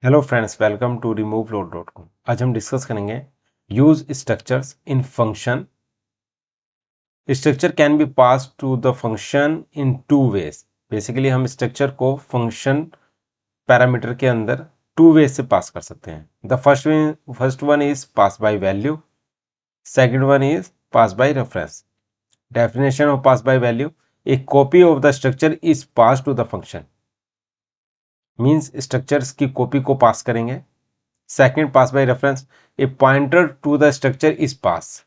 Hello friends, welcome to removeload.com। आज हम discuss करेंगे use structures in function. Structure can be pass to the function in two ways. Basically हम structure को function parameter के अंदर two ways से pass कर सकते हैं। The first one is pass by value, second one is pass by reference. Definition of pass by value: a copy of the structure is pass to the function. Means structures की copy को pass करेंगे। Second, pass by reference: a pointer to the structure is pass.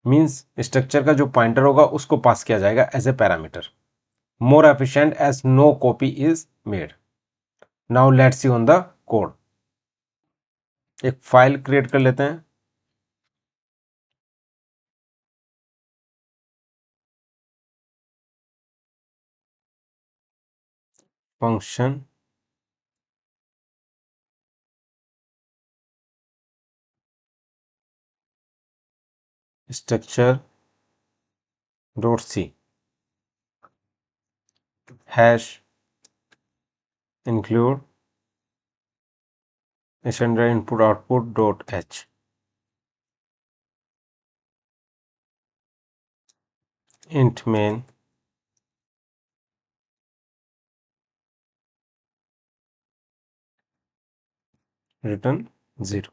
Means structure का जो pointer होगा उसको pass किया जाएगा as a parameter. More efficient as no copy is made. Now let's see on the code. एक file create कर लेते हैं। Function structure dot C hash include standard input output dot H. Int main return 0।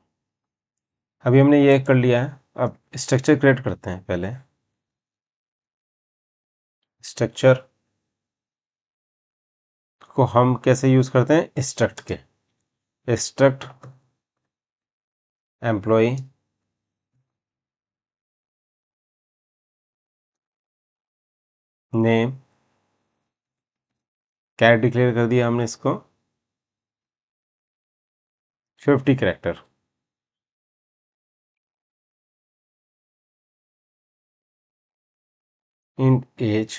अभी हमने ये कर लिया है। अब स्ट्रक्चर क्रिएट करते हैं। पहले स्ट्रक्चर को हम कैसे यूज करते हैं? स्ट्रक्ट के। Struct employee name, character declare कर दिया हमने इसको 50 character. Int age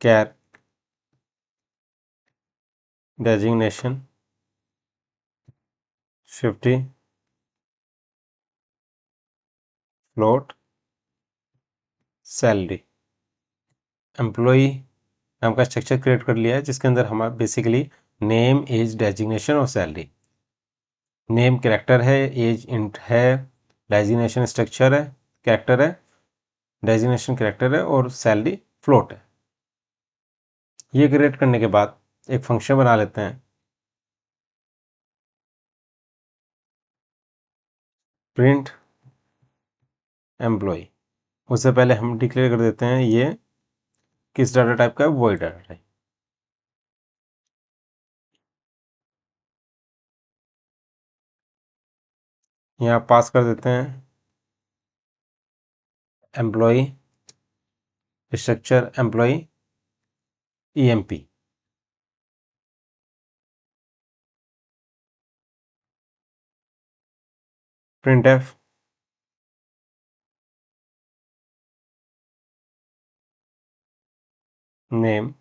char designation 50 float salary. Employee नाम का स्ट्रक्चर क्रिएट कर लिया है जिसके अंदर हमारा बेसिकली नेम, एज, डेजिग्नेशन और सैलरी। नेम कैरेक्टर है, एज इंट है, डेजिग्नेशन स्ट्रक्चर है, कैरेक्टर है, डेजिग्नेशन कैरेक्टर है और सैलरी फ्लोट है। ये क्रिएट करने के बाद एक फंक्शन बना लेते हैं। Print employee. उससे पहले हम डिक्लेयर कर देते हैं ये किस डाटा टाइप का है? Void data type. यहाँ पास कर देते हैं employee structure employee EMP। printf name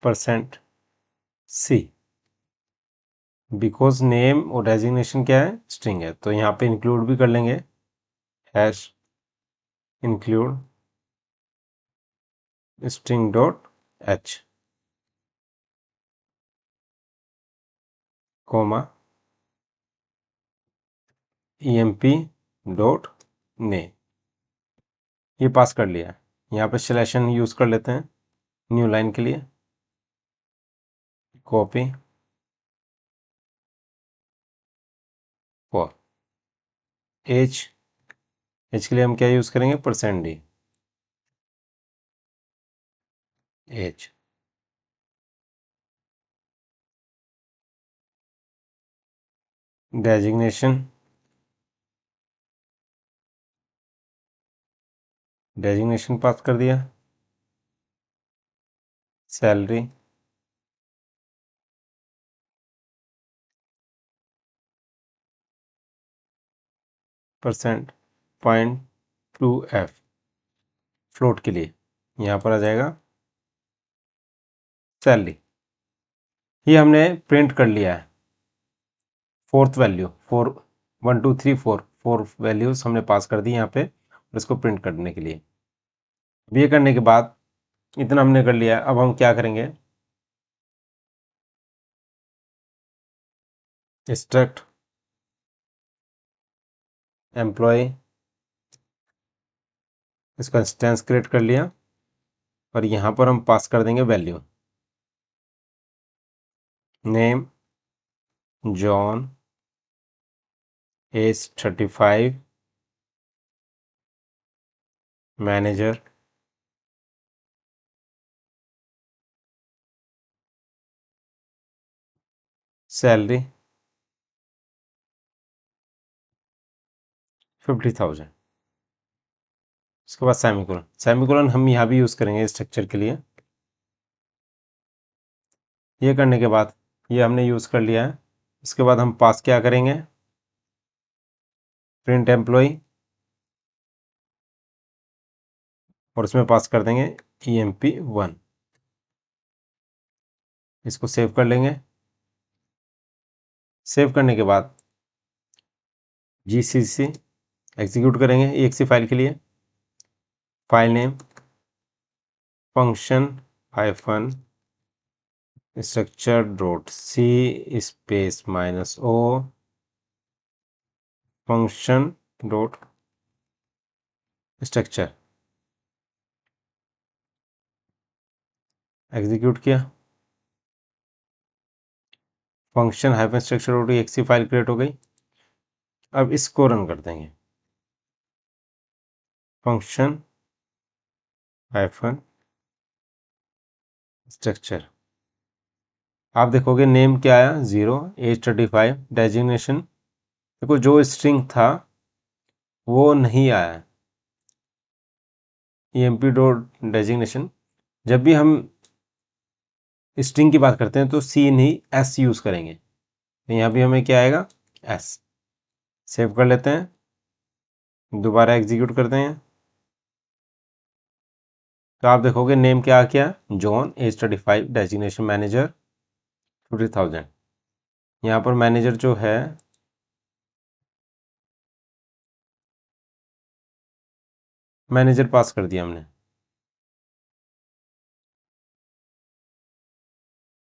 %c। Because name और डेजिग्नेशन क्या है? स्ट्रिंग है, तो यहाँ पे इंक्लूड भी कर लेंगे hash include string dot H coma EMP dot name. ये पास कर लिया। यहाँ पे सिलेक्शन यूज कर लेते हैं न्यू लाइन के लिए। कॉपी फॉर एज के लिए हम क्या यूज करेंगे? %d as. डेजिग्नेशन पास कर दिया। सैलरी %.2f फ्लोट के लिए यहाँ पर आ जाएगा सैलरी। ये हमने प्रिंट कर लिया है। फोर्थ वैल्यू 4 1 2 3 4 वैल्यूज हमने पास कर दी यहाँ पे और इसको प्रिंट करने के लिए। ये करने के बाद इतना हमने कर लिया। अब हम क्या करेंगे, स्ट्रक्ट एम्प्लॉय, इसका इंस्टेंस क्रिएट कर लिया और यहाँ पर हम पास कर देंगे value, name John, age 35, manager, salary 50,000। उसके बाद सेमीकोलन, सेमीकोलन हम यहाँ भी यूज़ करेंगे स्ट्रक्चर के लिए। ये करने के बाद ये हमने यूज़ कर लिया है। उसके बाद हम पास क्या करेंगे, प्रिंट एम्प्लॉय, और उसमें पास कर देंगे EMP1। इसको सेव कर लेंगे। सेव करने के बाद GCC एग्जीक्यूट करेंगे EXE फाइल के लिए। File name function hyphen structure dot C space -o function dot structure, execute किया। Function hyphen structure dot EXE file create हो गई। अब इसको रन कर देंगे, फंक्शन हाइफन स्ट्रक्चर। आप देखोगे नेम क्या आया 0, एज 35, डेजिग्नेशन देखो जो स्ट्रिंग था वो नहीं आया। EMP डॉट डेजिग्नेशन, जब भी हम स्ट्रिंग की बात करते हैं तो C नहीं S यूज़ करेंगे। तो यहाँ भी हमें क्या आएगा S। सेव कर लेते हैं, दोबारा एग्जीक्यूट करते हैं। तो आप देखोगे नेम क्या आ गया, जॉन, एज 35, डेजिग्नेशन मैनेजर 50,000। यहाँ पर मैनेजर जो है मैनेजर पास कर दिया हमने।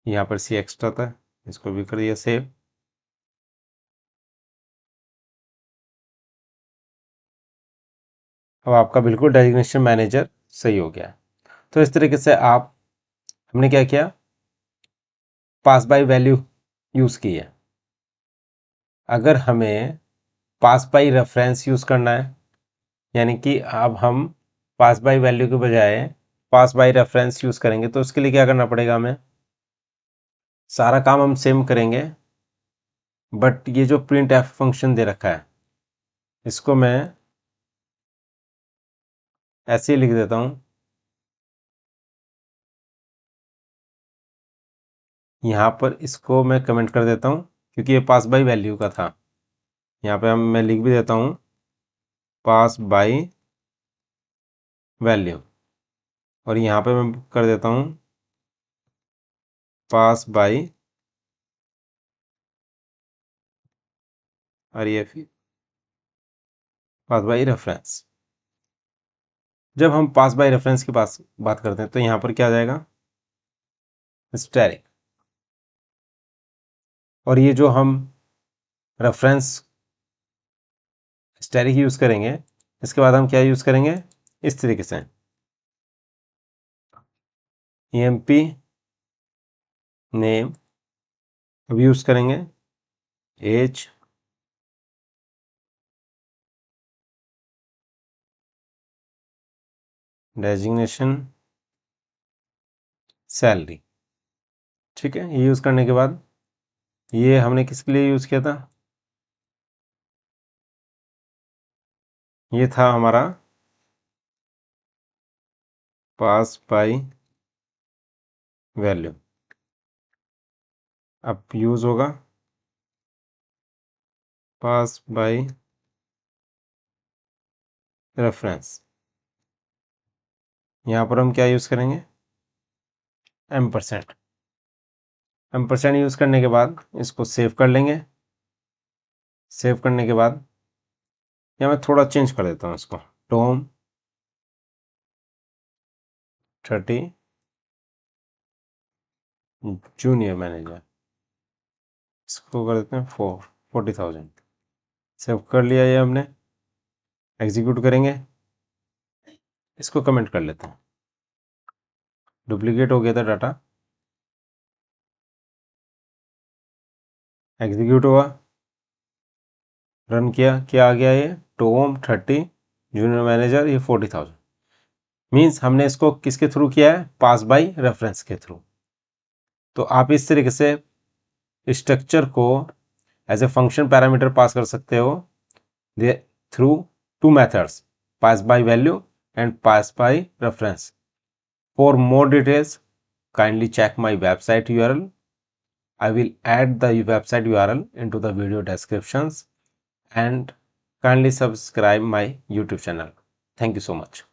यहाँ पर C एक्स्ट्रा था, इसको भी कर दिया सेव। अब आपका बिल्कुल डेजिग्नेशन मैनेजर सही हो गया। तो इस तरीके से आप हमने क्या किया, पास बाय वैल्यू यूज़ की है। अगर हमें पास बाय रेफरेंस यूज़ करना है, यानी कि अब हम पास बाय वैल्यू के बजाय पास बाय रेफरेंस यूज़ करेंगे, तो उसके लिए क्या करना पड़ेगा, हमें सारा काम हम सेम करेंगे। बट ये जो प्रिंट एफ फंक्शन दे रखा है इसको मैं ऐसे ही लिख देता हूँ। यहाँ पर इसको मैं कमेंट कर देता हूँ क्योंकि ये पास बाय वैल्यू का था। यहाँ पे मैं लिख भी देता हूँ पास बाय वैल्यू, और यहाँ पे मैं कर देता हूँ pass by REF, pass by reference. जब हम पास बाय रेफरेंस की पास बात करते हैं तो यहाँ पर क्या आ जाएगा, स्टैटिक। और ये जो हम रेफरेंस स्टैटिक यूज़ करेंगे, इसके बाद हम क्या यूज़ करेंगे, इस तरीके से EMP नेम अब यूज़ करेंगे, एज, डेजिग्नेशन, सैलरी। ठीक है, ये यूज़ करने के बाद ये हमने किसके लिए यूज़ किया था, ये था हमारा पास बाय वैल्यू। अब यूज़ होगा पास बाय रेफरेंस। यहाँ पर हम क्या यूज़ करेंगे, M%। M% यूज़ करने के बाद इसको सेव कर लेंगे। सेव करने के बाद यहाँ मैं थोड़ा चेंज कर देता हूँ इसको, टॉम 30 जूनियर मैनेजर, इसको कर देते हैं 40,000। सेव कर लिया ये हमने, एग्जीक्यूट करेंगे, इसको कमेंट कर लेते हैं। डुप्लीकेट हो गया था डाटा, एग्जीक्यूट हुआ, रन किया, क्या आ गया ये टॉम 30 जूनियर मैनेजर, ये 40,000। मीन्स हमने इसको किसके थ्रू किया है, पास बाय रेफरेंस के थ्रू। तो आप इस तरीके से स्ट्रक्चर को as a function parameter pass कर सकते हो through two methods, pass by value and pass by reference. For more details, kindly check my website URL. I will add the website URL into the video descriptions, and kindly subscribe my YouTube channel. Thank you so much.